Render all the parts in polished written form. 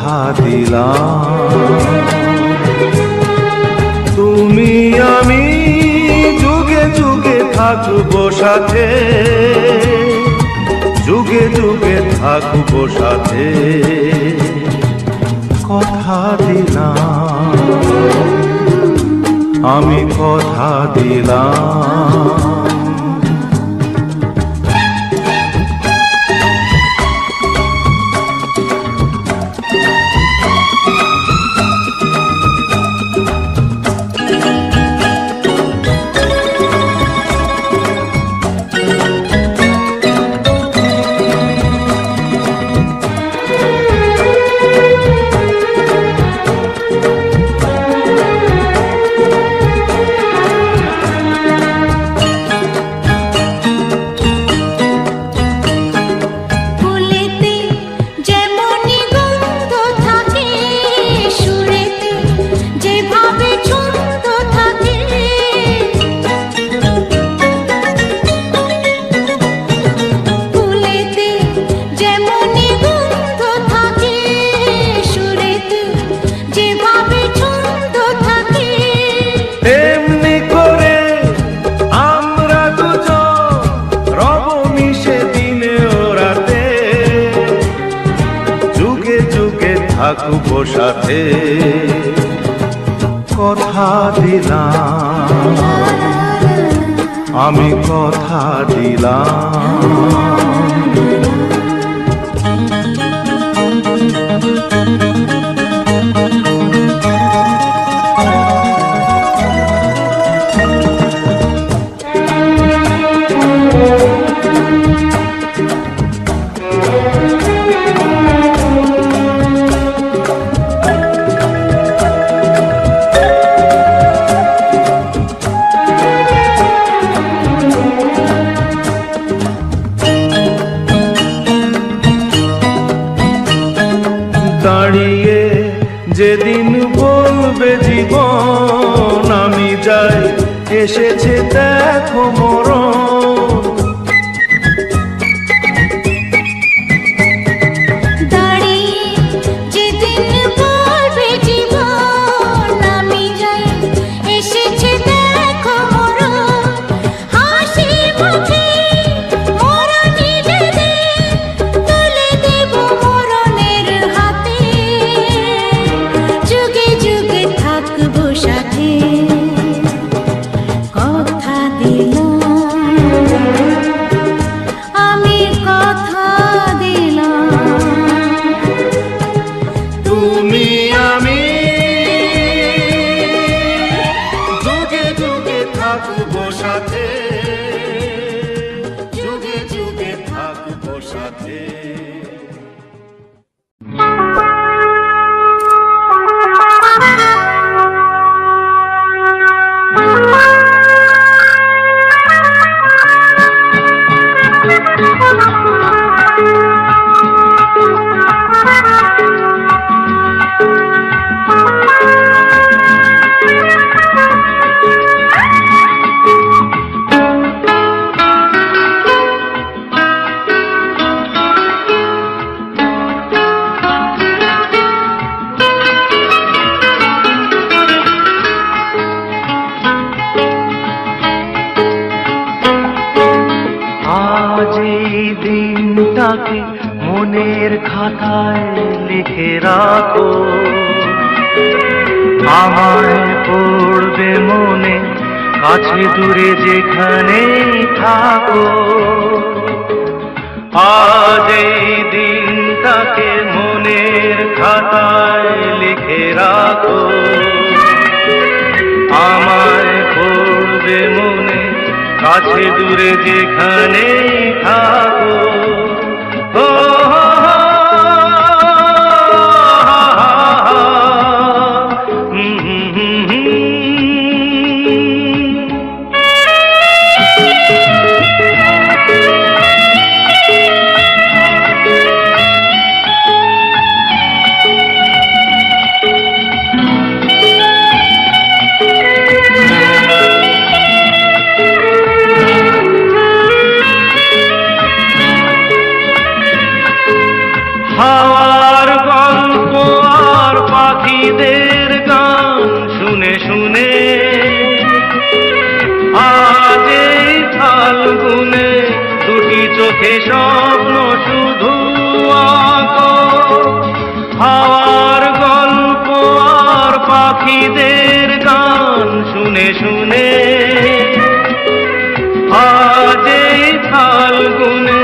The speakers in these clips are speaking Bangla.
কথা দিলাম তুমি আমি যুগে যুগে থাকবো সাথে, যুগে যুগে থাকবো সাথে, কথা দিলাম আমি কথা দিলাম। থাকবো সাথে, কথা দিলাম আমি কথা দিলাম। দাঁড়িয়ে যেদিন বলবে জীবন আমি যাই, এসেছে দেখো মরণ। দাঁড়িয়ে যেদিন বলবে জীবন আমি যাই, এসেছে দেখো মরণ। হাসি মুখে মরণ নিজেদের তুলে দেব মরণের হাতে, যুগে যুগে থাকবো সাথে, কথা দিলাম আমি কথা দিলাম। তুমি আমি যুগে যুগে থাকবো সাথে, যুগে যুগে থাকবো সাথে। দিনটাকে মনের খাতায় লিখে রাখো, আমায় পড়বে মনে কাছে দূরে যেখানেই থাকো। আজ এই দিনটাকে মনের খাতায় লিখে রাখো, আমায় পড়বে মনে কাছে দূরে যেখানেই থাকো। চোখে স্বপ্ন শুধু আঁকো, হাওয়ার গল্প আর পাখিদের গান শুনে শুনে। আজ এই ফাল্গুনে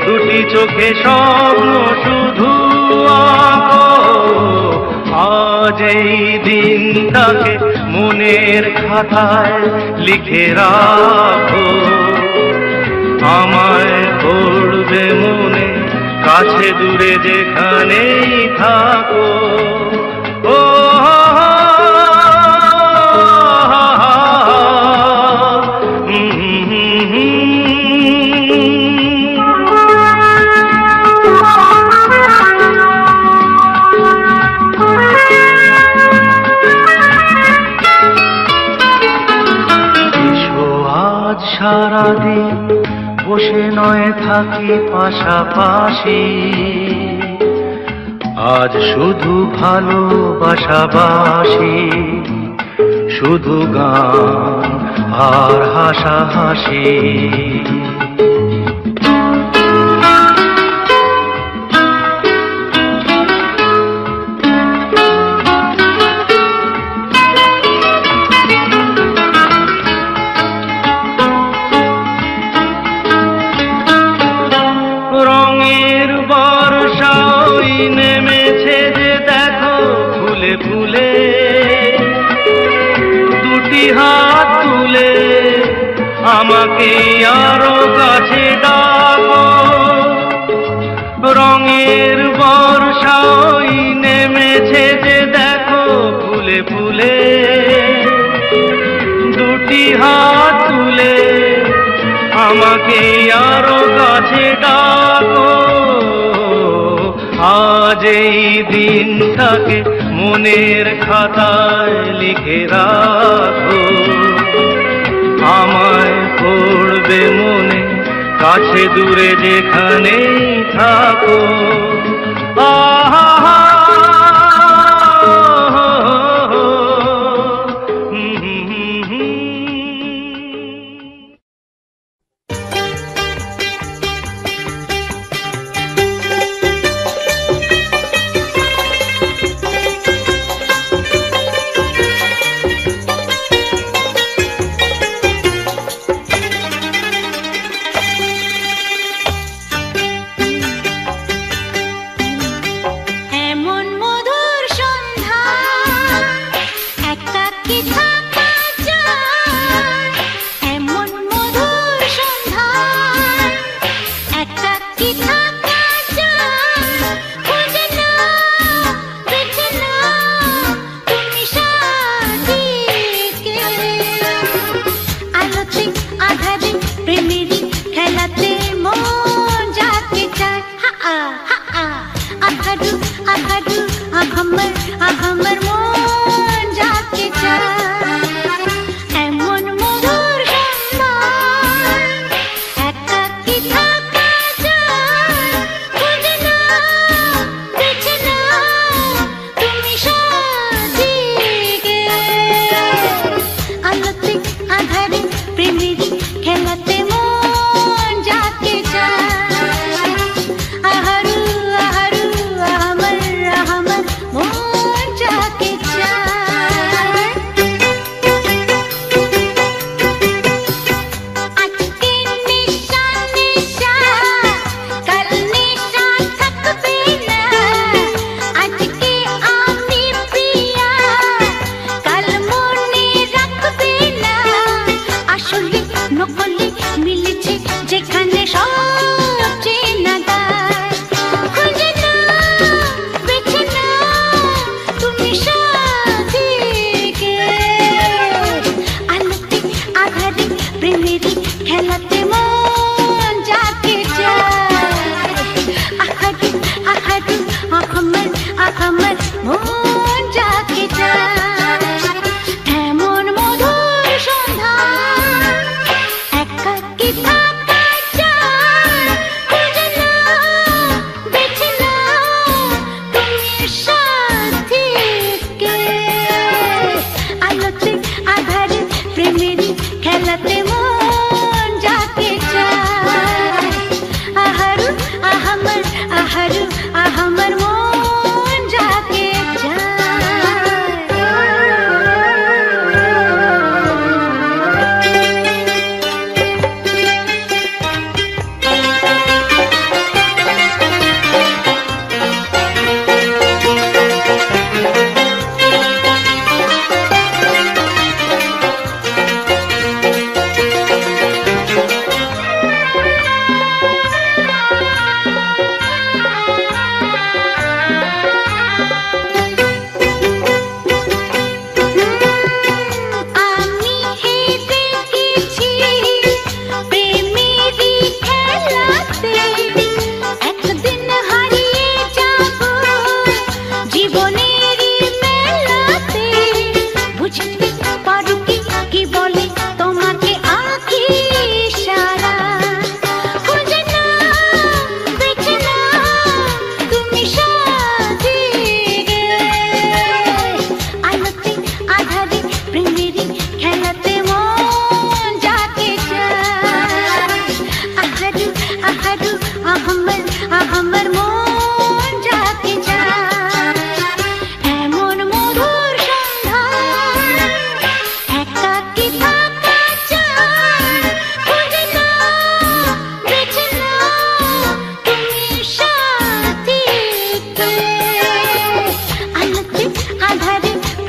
দুটি চোখে স্বপ্ন শুধু আঁকো, আজ এই দিনটাকে মনের খাতায় লিখে রাখো। আমায় পড়বে মনে, কাছে দূরে যেখানেই থাকো। ও সারাদিন বসে নয় থাকি পাশাপাশি, আজ শুধু ভালোবাসাবাসি, শুধু গান আর হাসাহাসি। নেমেছে যে দেখো ফুলে ফুলে, দুটি হাত তুলে আমাকে আরো কাছে ডাকো। রঙের বর্ষা ওই নেমেছে যে দেখো ফুলে ফুলে, দুটি হাত তুলে আমাকে আরো কাছে ডাকো। আজ এই দিনটাকে মনের খাতায় লিখে রাখো। আমায় পড়বে মনে, কাছে দূরে যেখানেই থাকো। আহা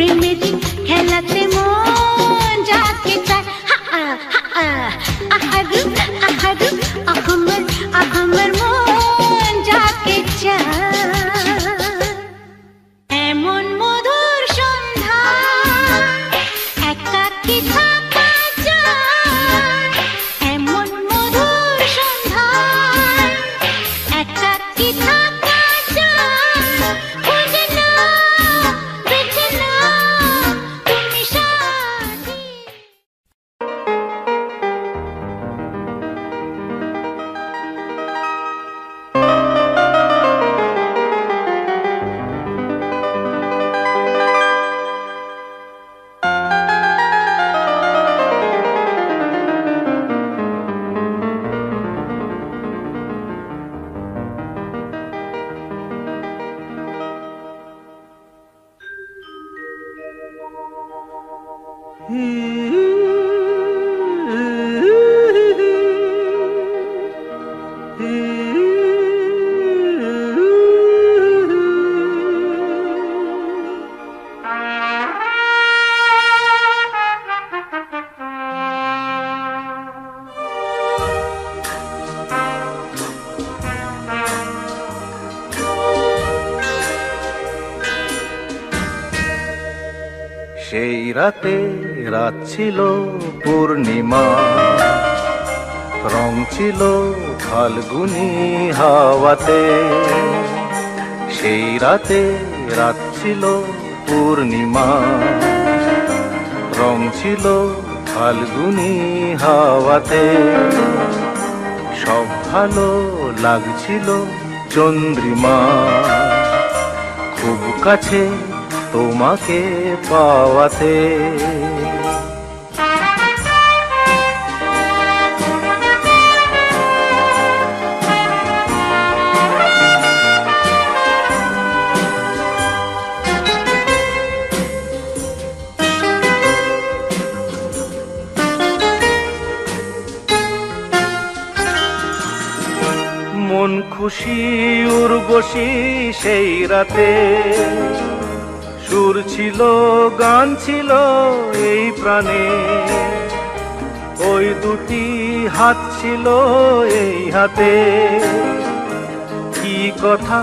প্রেমেরই খেলাতে মন যাকে চায় আহাদু আহাদু আহমর মন যাকে চায় এমন মধুর সন্ধ্যা একাকী থাকা যায় এমন মধুর সন্ধ্যা একাকী থাকা যায় খুঁজে নাও বেছে নাও তুমি সাথী সেই রাতে রাত ছিল পূর্ণিমা, রং ছিল ফাল্গুনি হাওয়াতে। সেই রাতে রাত ছিল পূর্ণিমা, রং ছিল ফাল্গুনি হাওয়াতে। সব ভালো লাগছিল চন্দ্রিমা, খুব কাছে তোমাকে পাওয়াতে। মন খুশি উর্বশী সেই রাতে, সুর ছিল গান ছিল এই প্রাণে। ওই দুটি হাত ছিল এই হাতে, কি কথা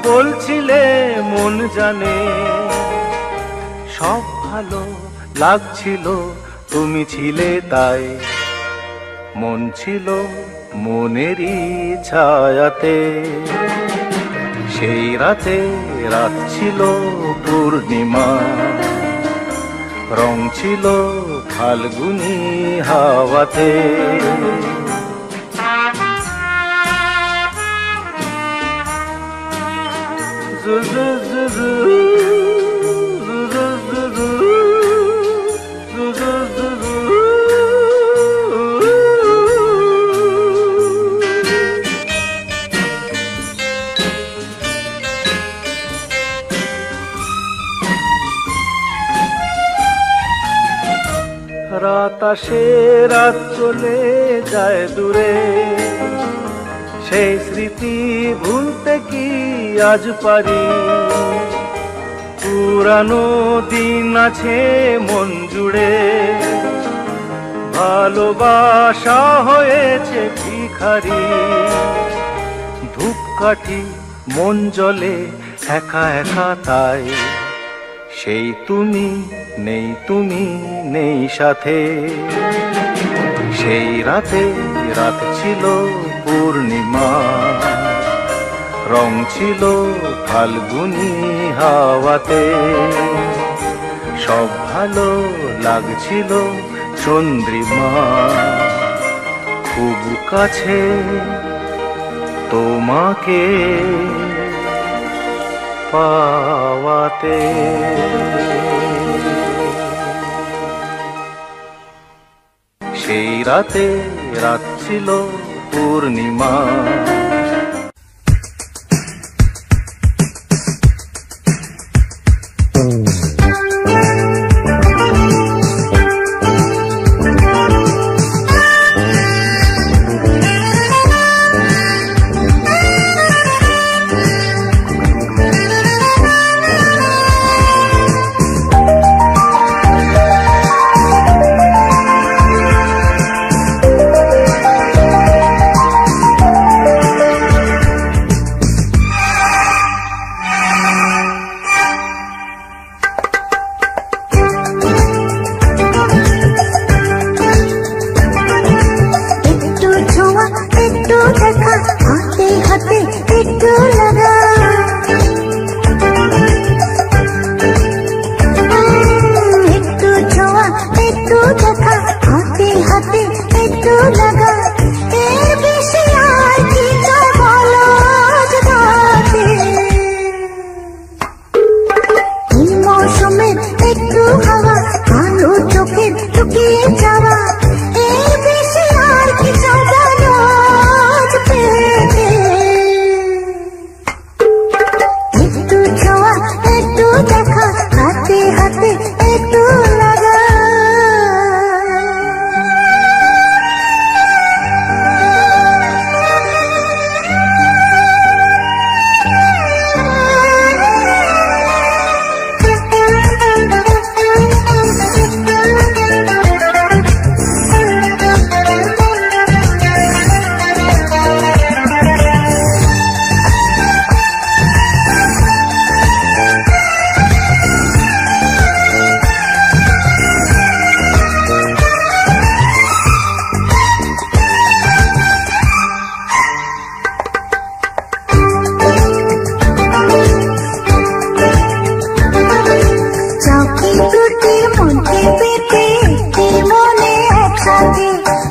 বলছিলে মন জানে। সব ভালো লাগছিল তুমি ছিলে তাই, মন ছিল মনেরই ছায়াতে। সেই রাতে রাত ছিল পূর্ণিমা, রং ছিল ফাল্গুনি হাওয়াতে। রাত আসে রাত চলে যায় দূরে, সেই স্মৃতি ভুলতে কি আজ পারি। পুরানো দিন আছে মন জুড়ে, ভালোবাসা হয়েছে ভিখারি। ধূপকাঠি মন জ্বলে একা একা তাই, সেই তুমি নেই, তুমি নেই সাথে। সেই রাতে রাত ছিল পূর্ণিমা, রং ছিল ফাল্গুনি হাওয়াতে। সব ভালো লাগছিল চন্দ্রিমা, খুব কাছে তোমাকে পাওয়াতে। সেই রাতে রাত ছিল পূর্ণিমা। হাওয়া কালো চোখে লুকিয়ে যাওয়া এই বেশি আর কি চাঁদানো আজ পেতে একটু ছোঁয়া একটু দেখা হাতে হাতে একটু লাগা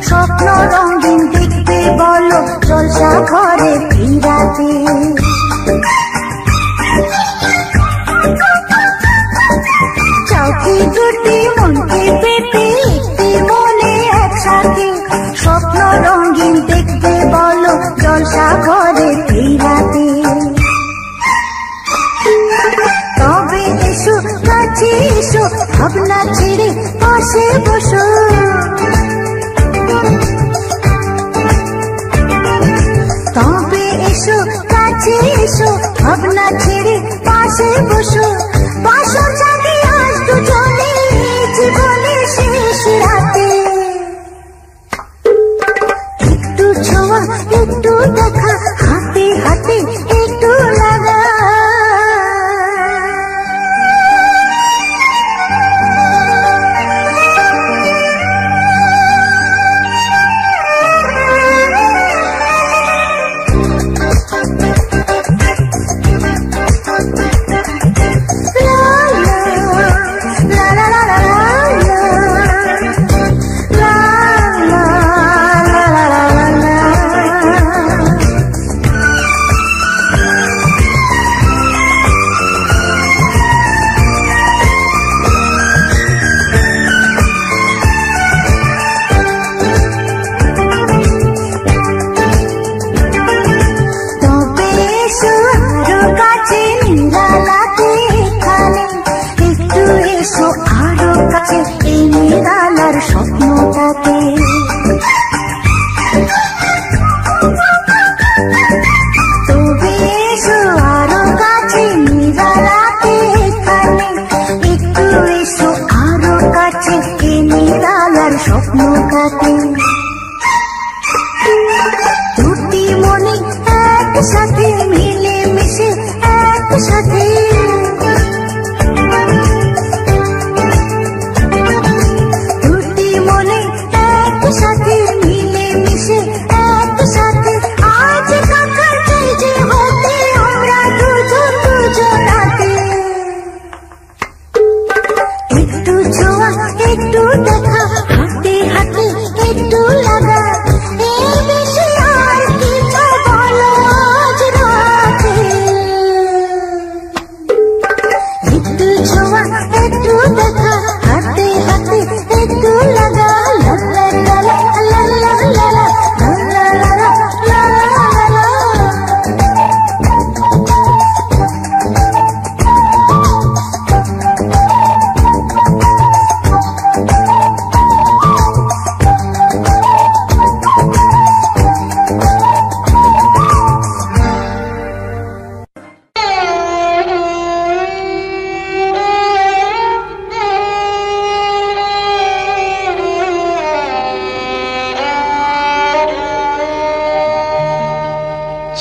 স্বপ্ন রঙিন দেখতে বলো জলসা ঘরে ফিরাতে চৌকি দুটি মনকে পেতে একটি মনে একসাথে স্বপ্ন রঙিন দেখতে বলো জলসা ঘরে ফিরাতে তবে এসো কাছে এসো ভাবনা ছেড়ে পাশে বসো তবে এসো কাছে এসো ভাবনা ছেড়ে পাশে বসো পাশো জাগে আজ দুজনে জীবনের শেষ রাতে একটু ছোঁয়া একটু দেখা হাতে হাতে একটু লাগা স্বপ্নটাকে তবে এসো আরো কাছে নিরালাতে এখানে একটু এসো আরো কাছে এই নিরালার স্বপ্নটাকে দুটি মনে একসাথে মিলে মিশে একসাথে সাথে মিলে মিশে একসাথে আজ কাকার চাই যে হতে আমরা দুজন দুজনাতে একটু ছোঁয়া একটু দেখা হাতে হাতে একটু লাগা এই বেশি আর কিছু বলো আজ রাতে একটু ছোঁয়া একটু দেখা হাতে হাতে একটু লাগা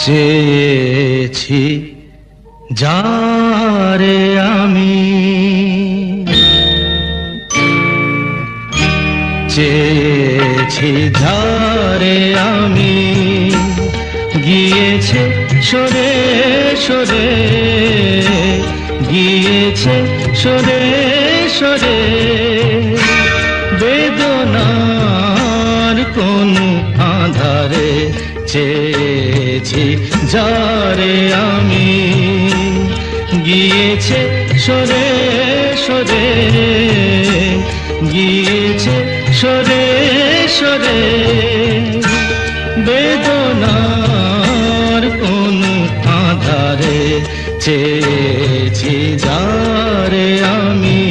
চেয়েছি যারে আমি চেয়েছি যারে আমি গিয়েছে সরে সরে গিয়েছে সরে সরে বেদনার কোন আধারে চেয়েছি যারে আমি গিয়েছে সরে সরে গিয়েছে সরে সরে বেদনার কোন আধারে চেয়েছি যারে আমি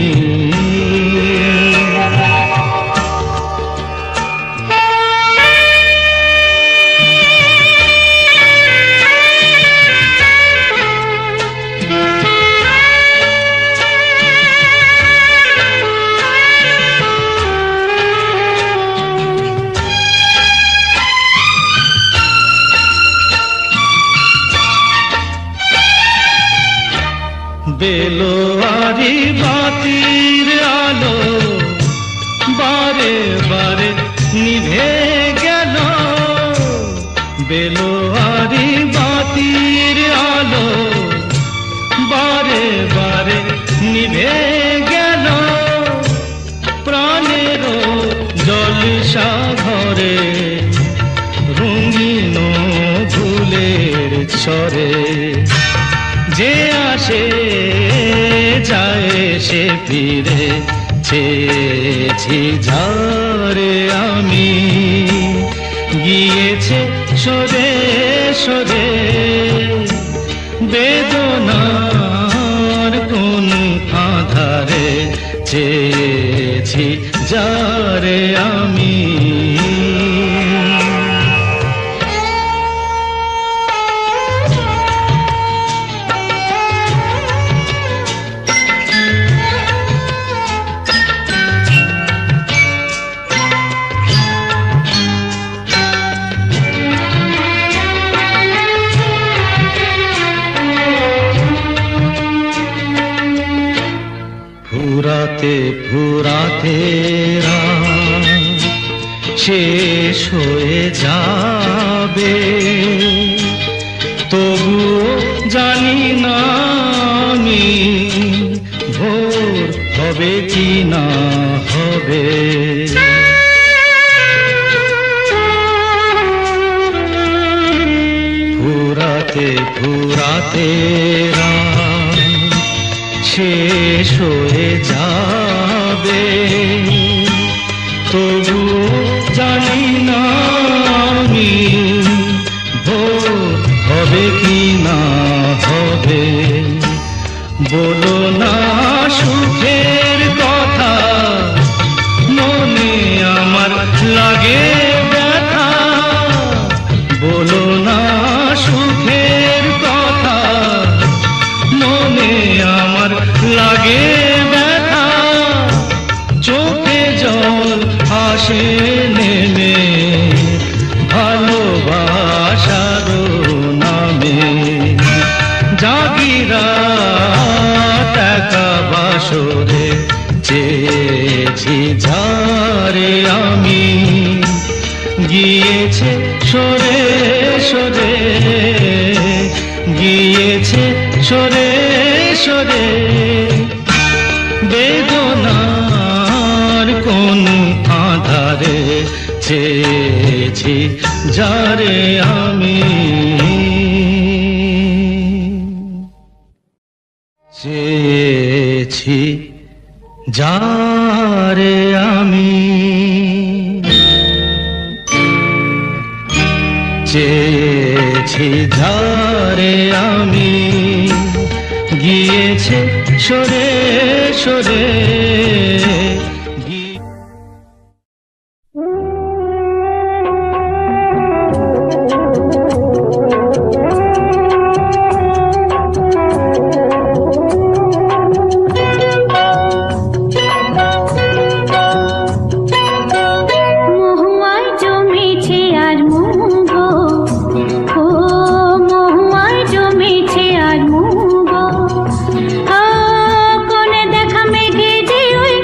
বেলোয়ারি বাতির আলো বারে বারে নিভে গেল বেলোয়ারি বাতির আলো বারে বারে নিভে গেল প্রাণের জলসা ঘরে রঙিন ফুলের ছড়ে যে আসে যায় সে ফিরে চেয়েছি যারে আমি গিয়েছে সরে সরে বেদনার কোন আধারে চেয়েছি যারে আমি ফুরাতে ফুরাতে রাত শেষ হয়ে যাবে তবুও জানি না আমি ভোর হবে কি না হবে ফুরাতে ফুরাতে রাত শেষ হয়ে যাবে তবু জানি না আমি ভোর হবে কি না হবে বলো না সুখের কথা মনে আমার লাগে ব্যথা বলো না সুখের কথা মনে আমার লাগে ব্যথা চোখে জল আসে নেমে ভালোবাসার নামে জাগিরা টাকা বাসরে চেয়েছি যারে আমি গিয়েছে সরে সরে গিয়েছে সরে সরে বেদনার কোন আধারে চেয়েছি যারে আমি চেয়েছি যারে আমি চেয়েছি যারে আমি গিয়েছে সরে সরে কোনে দেখা মেঘে যে ওই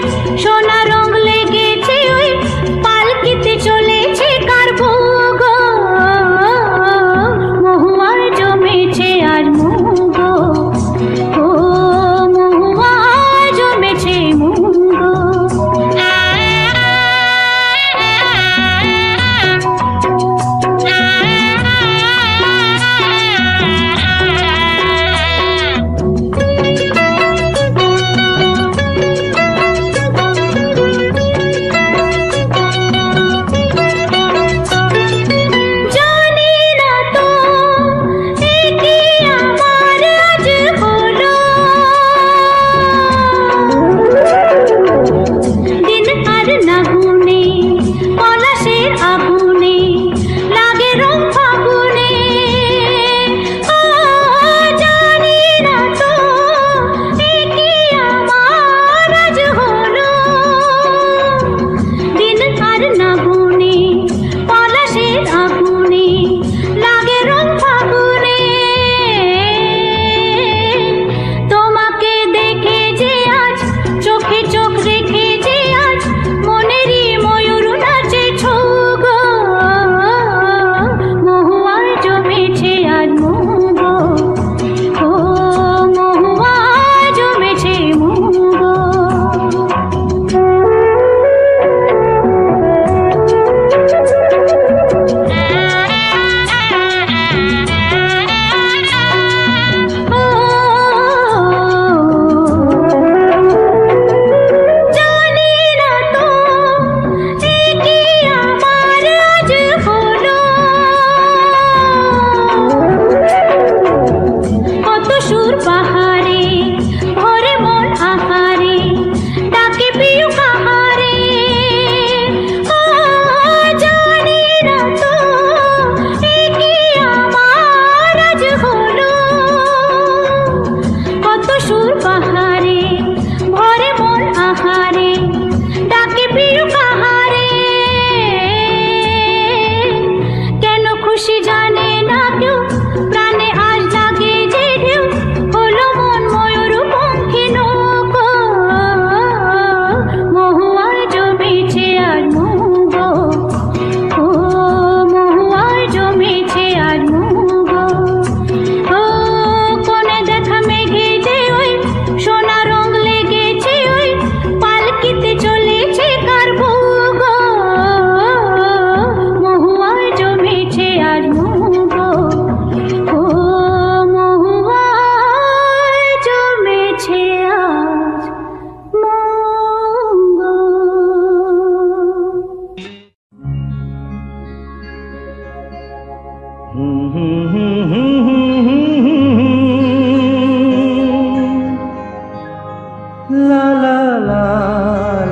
লা লা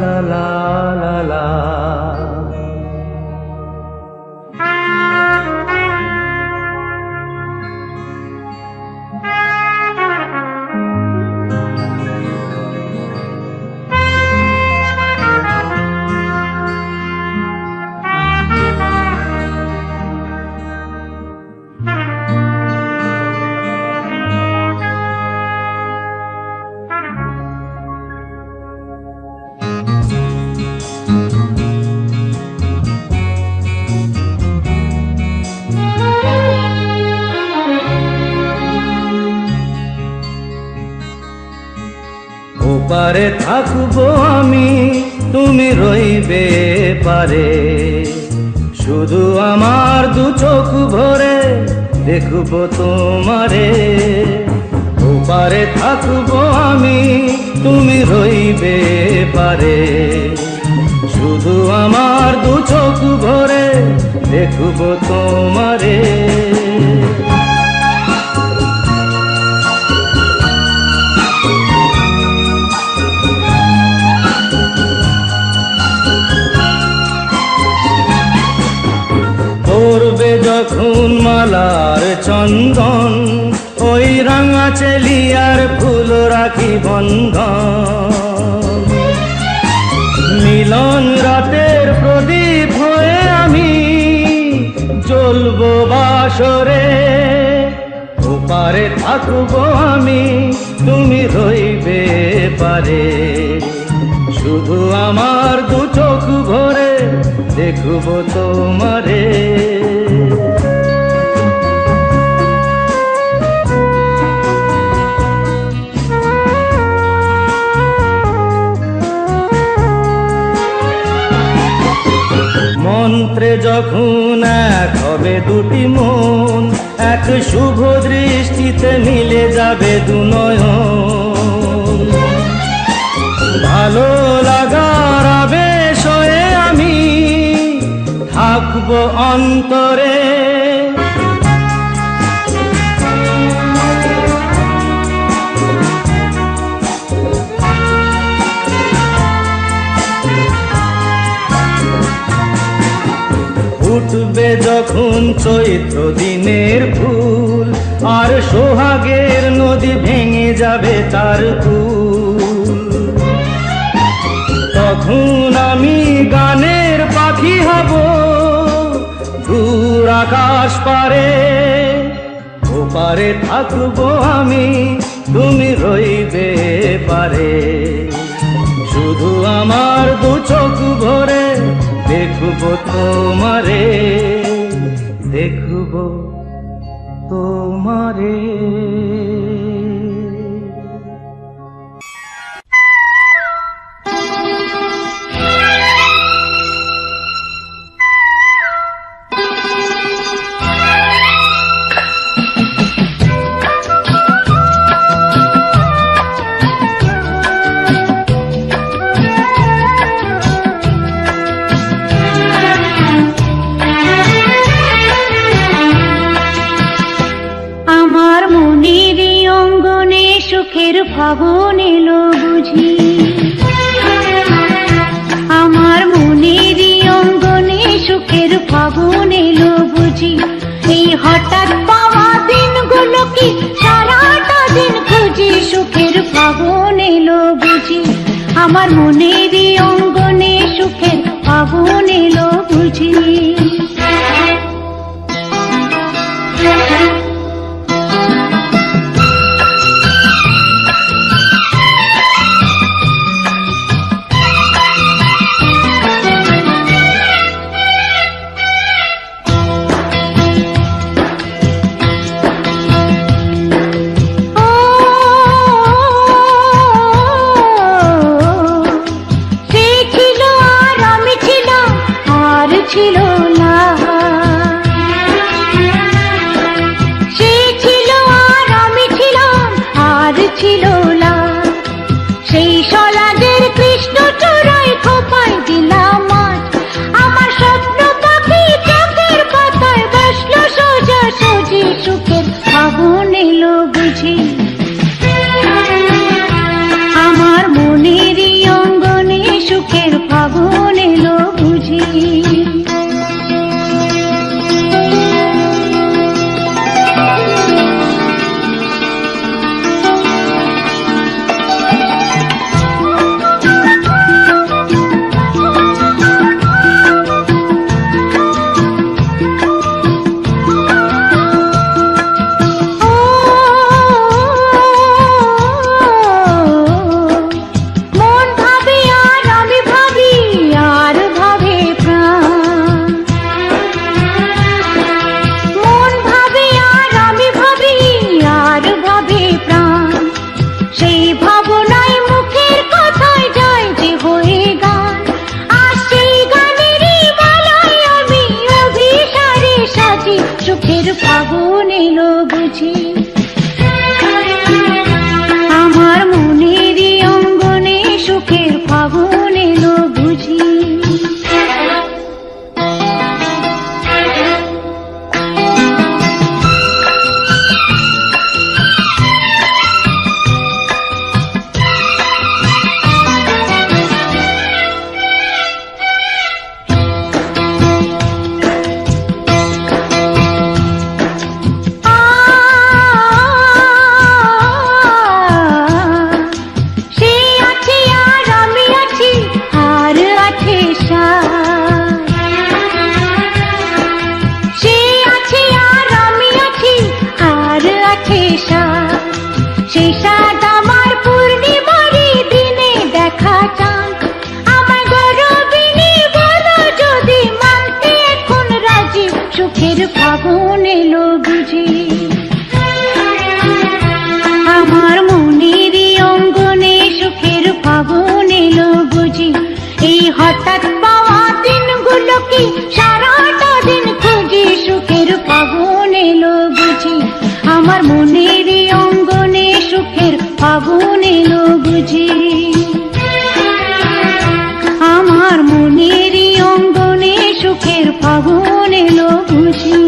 লা লা লা লা। ওপারে থাকবো আমি, তুমি রইবে পারে, শুধু আমার দু চোখ ভরে দেখবো তোমারে। ওপারে থাকবো আমি, তুমি রইবে পারে, শুধু আমার দু চোখ ভরে দেখবো তোমারে। পড়বে যখন মালার চন্দন, ওই রাঙা চেলিয়ার ফুল রাখি বন্ধন। মিলন রাতের প্রদীপ হয়ে আমি জ্বলবো বাসরে। ওপারে থাকবো আমি, তুমি রইবে পারে, শুধু আমার দু চোখ ভরে দেখবো তোমারে। মন্ত্রে যখন এক হবে দুটি মন, এক শুভ দৃষ্টিতে মিলে যাবে দু নয়ন। ভালো লাগার আবেশ হয়ে আমি থাকবো অন্তরে। উঠবে যখন চৈত্র দিনের ফুল, আর সোহাগের নদী ভেঙে যাবে তার কুল। তখন আমি গানের পাখি হব দূর আকাশ পারে। ওপারে থাকবো আমি, তুমি রইবে পারে, শুধু আমার দু চোখ ভরে দেখবো তোমারে, দেখবো তোমারে। সুখের ফাগুন এলো বুঝি, আমার মনের অঙ্গনে সুখের ফাগুন এলো বুঝি। এই হঠাৎ পাওয়া দিনগুলো কি সারাটা দিন খুঁজি, সুখের ফাগুন এলো বুঝি, আমার মনের অঙ্গনে সুখের ফাগুন এলো বুঝি। আমার মনের মনের অঙ্গনে সুখের ফাগুন এলো বুঝি, আমার মনের অঙ্গনে সুখের ফাগুন এলো বুঝি।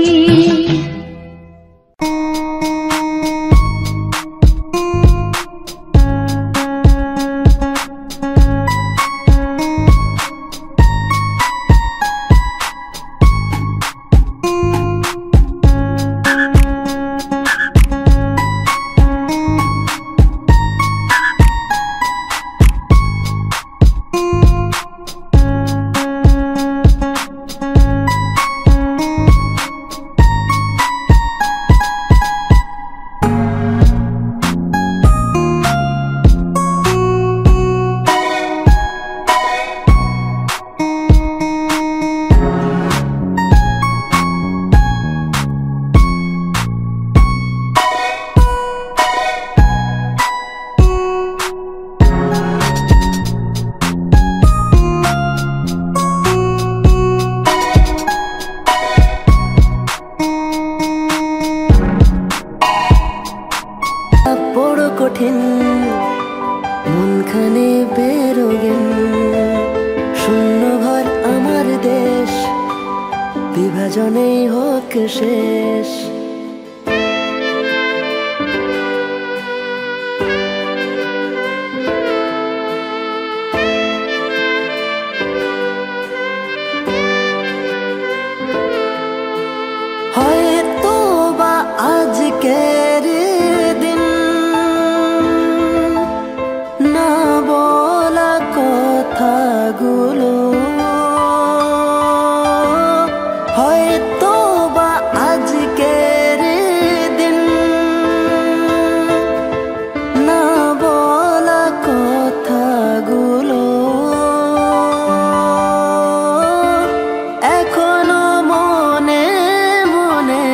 বড় কঠিন মনখানে বেরোগেন, শূন্য ঘর আমার দেশ, বিভাজনেই হোক শেষ। হয়তো বা আজকের দিন না বলা কথাগুলো, হয়তো বা আজকের দিন না বলা কথাগুলো এখনো মনে মনে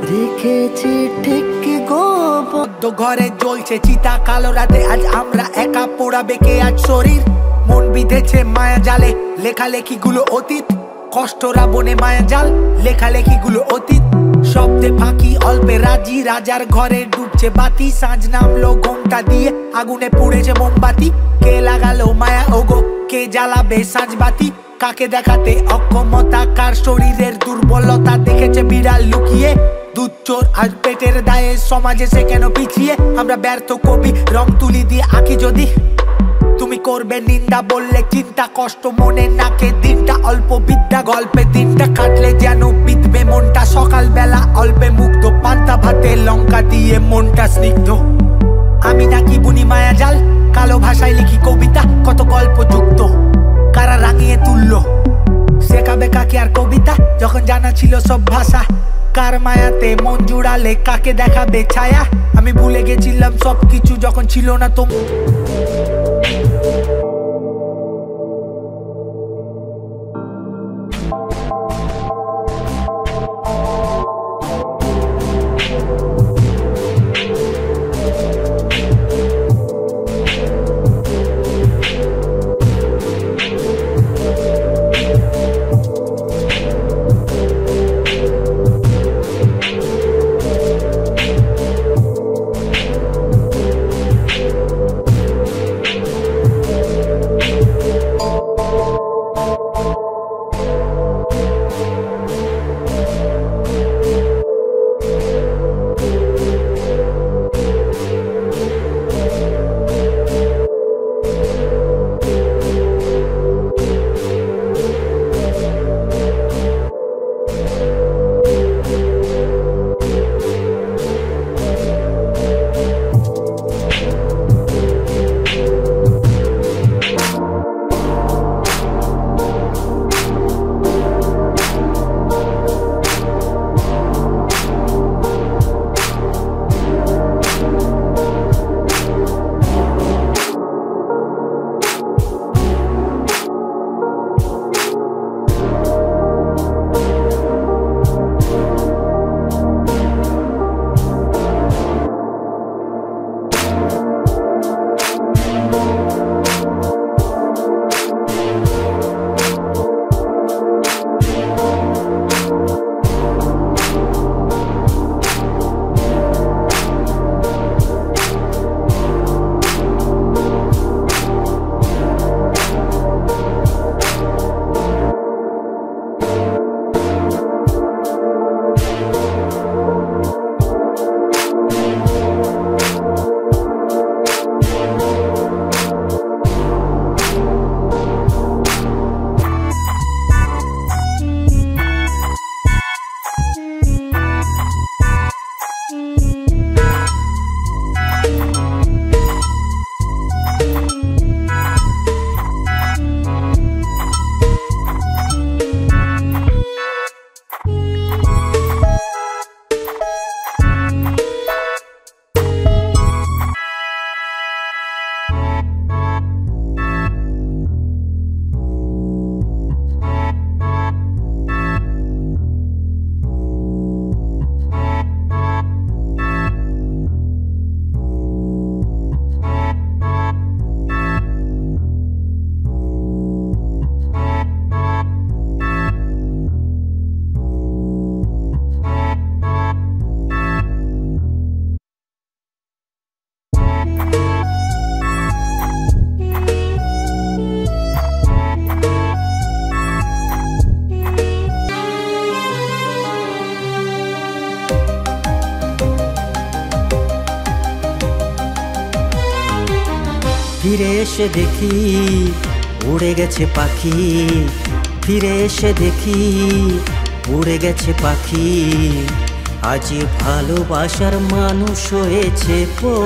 রেখেছি ঠিক গোপন। ঘরে জ্বলছে চিতা কালো রাতে, আজ আমরা একা পোড়াবে কে আজ শরীর, মন বিঁধেছে মায়া জালে, লেখালেখি গুলো অতীত, কষ্টরা বনে মায়া জাল, লেখালেখি গুলো অতীত, শব্দে ফাঁকি অল্পে রাজি, রাজার ঘরে ডুবছে বাতি, সাঁঝ নামলো ঘোমটা দিয়ে, আগুনে পুড়েছে মোমবাতি, কে লাগালো মায়া ওগো, কে জ্বালাবে সাঁঝ বাতি, কাকে দেখাতে অক্ষমতা, কার শরীরের দুর্বলতা দেখেছে বিড়াল লুকিয়ে, দুধ চোর আর পেটের দায়ে সমাজে সে কেন পিছিয়ে, আমরা ব্যর্থ কবি রং তুলি দিয়ে আঁকি যদি, তুমি করবে নিন্দা বললে চিন্তা, কষ্ট মনে নাকে দিনটা, অল্প বিদ্যা গল্পে দিনটা কাটলে যেন বিধবে মনটা, সকাল বেলা অল্পে মুগ্ধ, পান্তা ভাতে লঙ্কা দিয়ে মনটা স্নিগ্ধ, আমি নাকি বুনি মায়া জাল, কালো ভাষায় লিখি কবিতা, কত গল্প যুক্ত, কারা রাঙিয়ে তুললো শেখাবে কাকে আর কবিতা, যখন জানা ছিল সব ভাষা, কার মায়াতে মন জুড়ালে কাকে দেখাবে ছায়া, আমি ভুলে গেছিলাম সবকিছু যখন ছিল না তো। ফিরে এসে দেখি উড়ে গেছে পাখি, ফিরে এসে দেখি উড়ে গেছে পাখি। আজ ভালোবাসার মানুষ হয়েছে পর।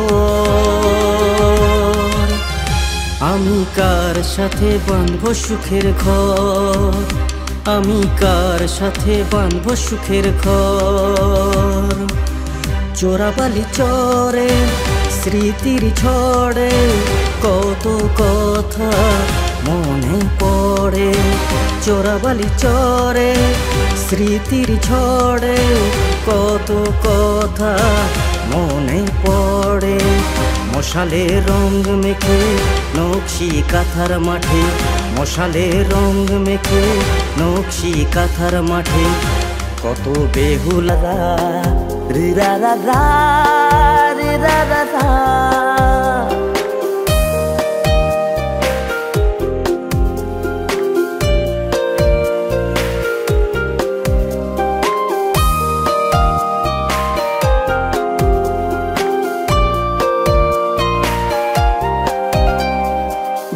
আমি কার সাথে বাঁধবো সুখের ঘর, আমি কার সাথে বাঁধবো সুখের ঘর। চোরাবালি চরে স্মৃতির ঝড়ে কত কথা মনে পড়ে। চোরাবালি চরে স্মৃতির ঝড়ে কত কথা মনে পড়ে। মশালে রং মেখে নকশি কাঁথার মাঠে, মশালে রং মেখে নকশি কাঁথার মাঠে কত বেহুলা রে রা রা রা রে রা রা রা।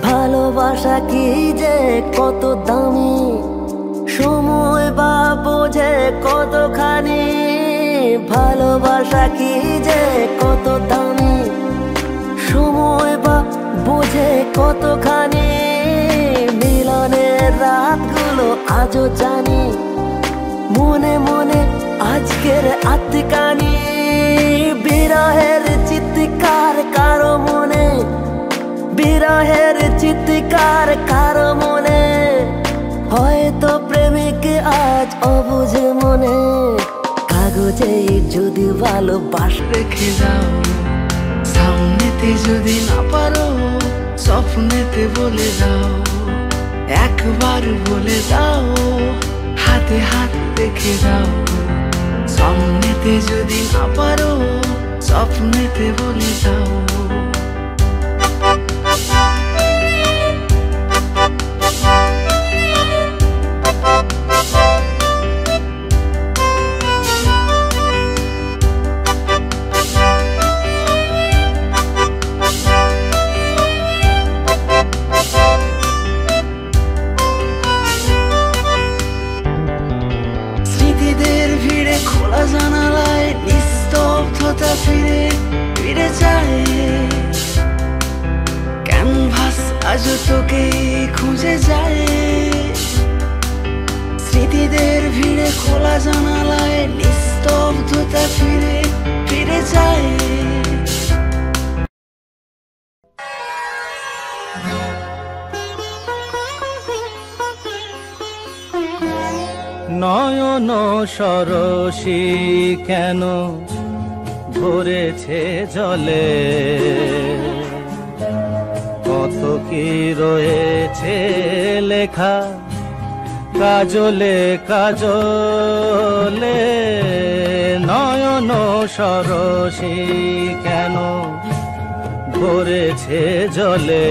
ভালোবাসা কি যে কত দামি, সময় বা বোঝে কতখানি। ভালোবাসা কি যে কত দামি, সময় বা বোঝে কতখানি। মিলনের রাতগুলো আজও জানি, মনে মনে আজকের আত্মকানি। বিরহের চিৎকার কারো মনে, বিরহের চিৎকার কারো মনে। হয়তো প্রেমিক আজ অবুঝে মনে, কাগজে যদি ভালোবাসা রেখে যাও। সামনেতে যদি না পারো স্বপ্নেতে বলে দাও, একবার বলে দাও, হাতে হাত রেখে দাও। সামনেতে যদি না পারো স্বপ্নেতে বলে দাও। স্মৃতিদের ভিড়ে খোলা জানালায় নিস্তব্ধতা ফিরে ফিরে যায়। ক্যানভাস আজ তোকে খুঁজে যায়। স্মৃতিদের ভিড়ে খোলা জানালায় নিস্তব্ধতা ফিরে ফিরে যায়। নয়ন সরসী কেন ভরেছে জলে, কত কি রয়েছে লেখা কাজলে কাজলে। নয়ন সরসী কেন ভরেছে জলে,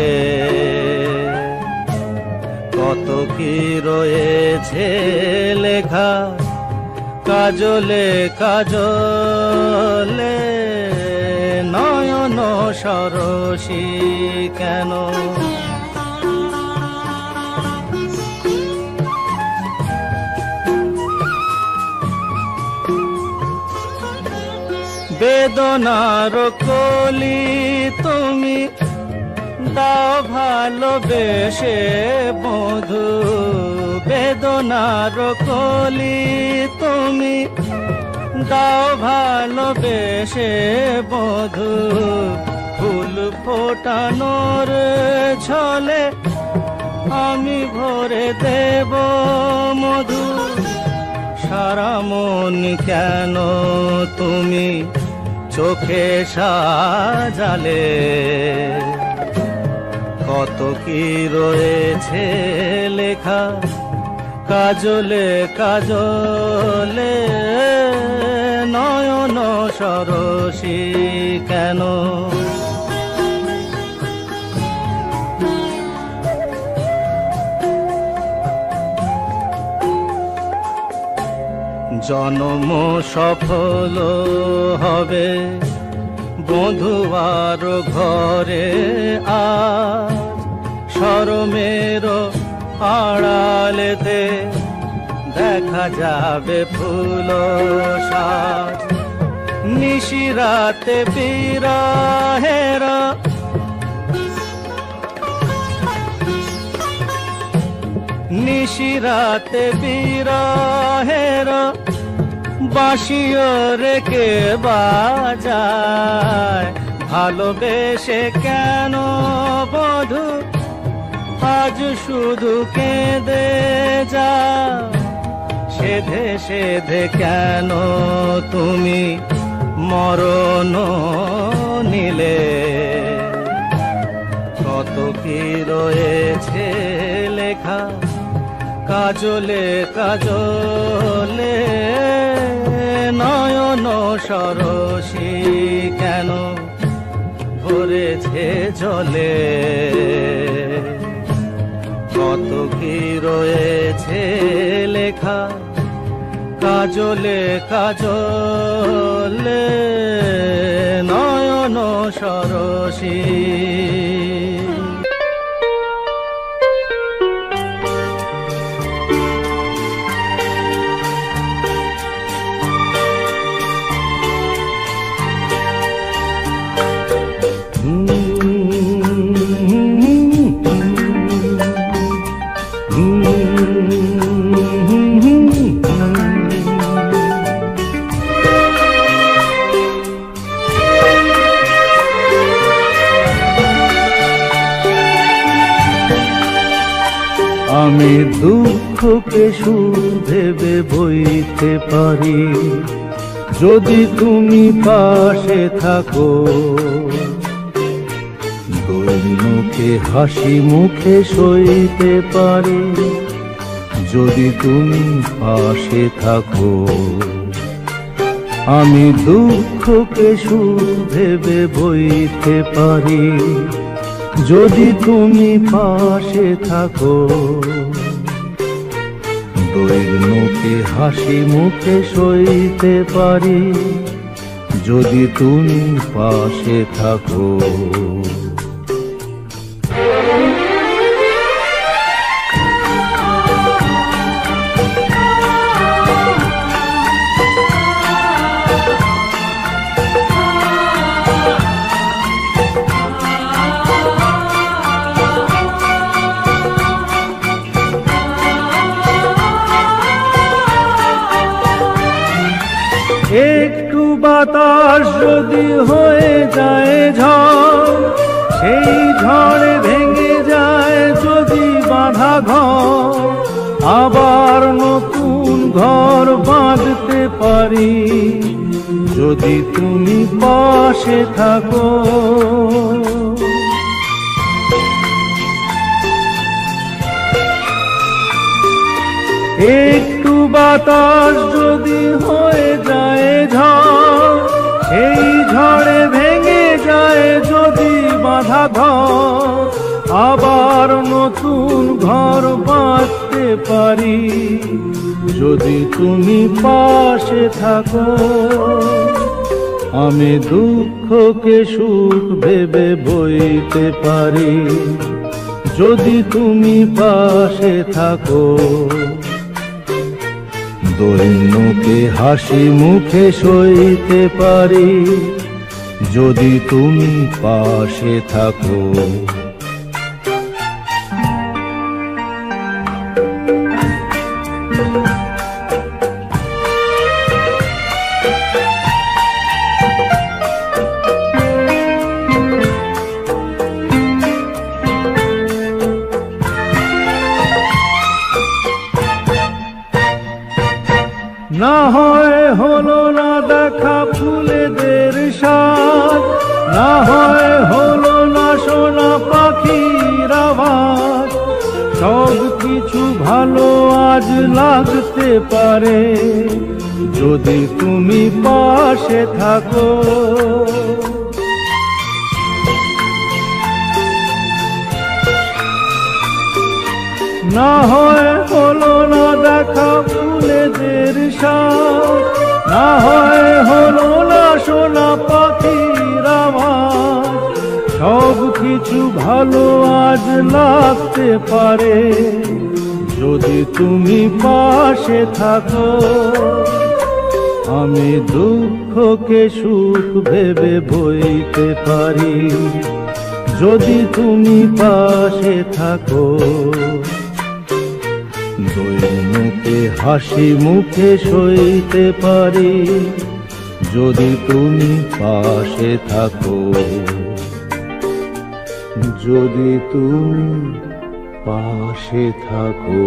কত কি রয়েছে লেখা কাজলে কাজলে। নয়ন সরসী কেন। বেদনার কলি তুমি দাও ভালোবেসে বধু, বেদনার কলি তুমি দাও ভালোবেসে বধু। ফুল ফোটানোর ছলে আমি ভরে দেব মধু। সারা মন কেন তুমি চোখে সাজালে, কত কি রয়েছে লেখা কাজলে কাজলে। নয়ন সরসী কেন। জন্ম সফল হবে বধুয়ার ঘরে আ কদমের আড়ালেতে দেখা যাবে ফুল সাজ। নিশিরাতে বিরহের নিশিরাতে বিরহের বাঁশিও রেখে বাজায়। ভালোবেসে কেন বধূ আজ শুধু কেঁদে যা, সেধে সেধে কেন তুমি মরণ নিলে। কত কি রয়েছে লেখা কাজলে কাজলে, নয়ন সরসী কেন ভরেছে জলে। কত কি রয়েছে লেখা কাজলে কাজলে, নয়ন সরসী। আমি দুঃখকে সুর ভেবে বইতে পারি, যদি তুমি পাশে থাকো। দৈন্যকে হাসি মুখে সইতে পারি, যদি তুমি পাশে থাকো। আমি দুঃখকে সুর ভেবে বইতে পারি, যদি তুমি পাশে থাকো। দৈন্যকে হাসি মুখে সইতে পারি, যদি তুমি পাশে থাকো। একটু বাতাস যদি হয়ে যায় ঝড়, সেই ঝড়ে ভেঙে যায় যদি বাঁধা ঘর। আবার নতুন ঘর বাঁধতে পারি, যদি তুমি পাশে থাকো। একটু বাতাস যদি হয়ে যায় ঝড়, সেই ঝড়ে ভেঙে যায় যদি বাঁধা ঘর। আবার নতুন ঘর বাঁধতে পারি, যদি তুমি পাশে থাকো। আমি দুঃখকে সুখ ভেবে বইতে পারি, যদি তুমি পাশে থাকো। দৈন্যকে হাসি মুখে সইতে পারি, যদি তুমি পাশে থাকো। না হয় হলো না দেখা ফুলেদের সাজ, না হয় হলো না শোনা পাখির আওয়াজ। সব কিছু ভালো আজ লাগতে পারে, যদি তুমি পাশে থাকো। না হয় হলো না দেখা ফুলেদের সাজ, না হয় হলো না শোনা পাখির আওয়াজ। সব কিছু ভালো আজ লাগতে পারে যদি তুমি পাশে থাকো। আমি দুঃখকে সুখ ভেবে বইতে পারি যদি তুমি পাশে থাকো। দৈনকে হাসি মুখে সইতে পারি যদি তুমি পাশে থাকো। যদি তুমি পাশে থাকো।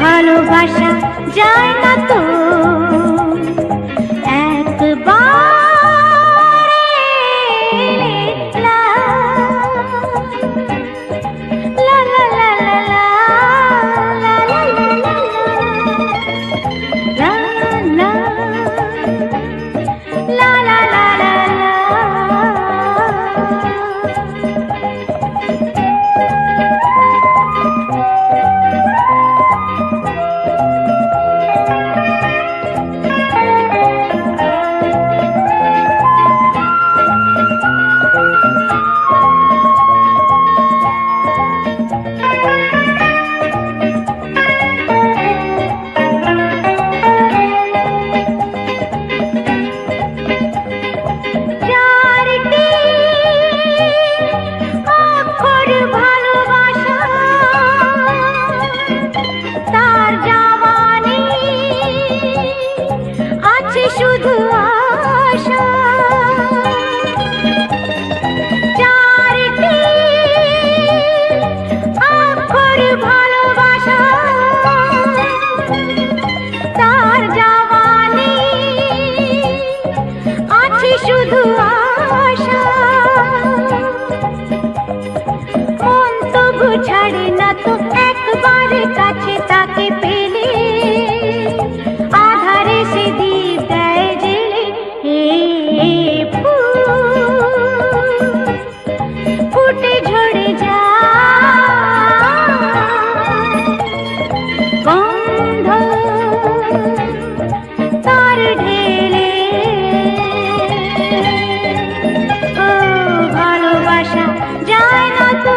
ভালোবাসা যায় না তো শুধু আশা চারটি আখর ভালোবাসা তার জওয়ানি আছে শুধু আশা মন তবু ছাড়ে না তো একবার কাছে তাকে পেলে আধারে সে দীপ দেয় জেলে ফুটে ঝরে যায় গন্ধ তার ঢেলে ও ভালোবাসা যায় না তো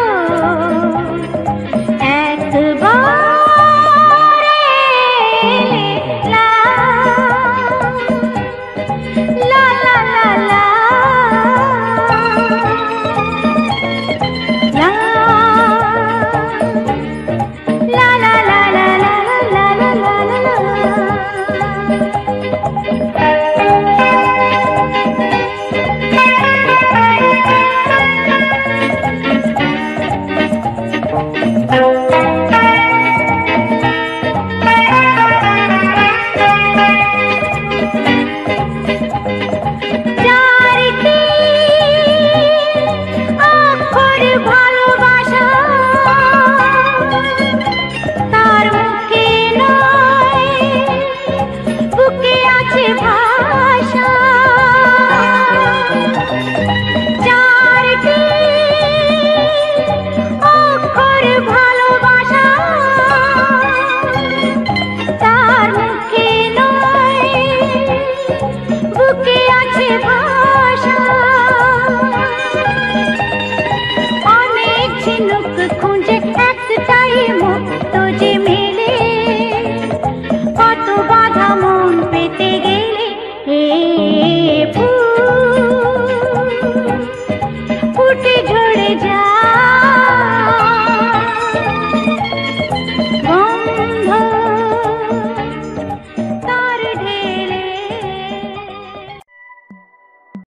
বুকে আছে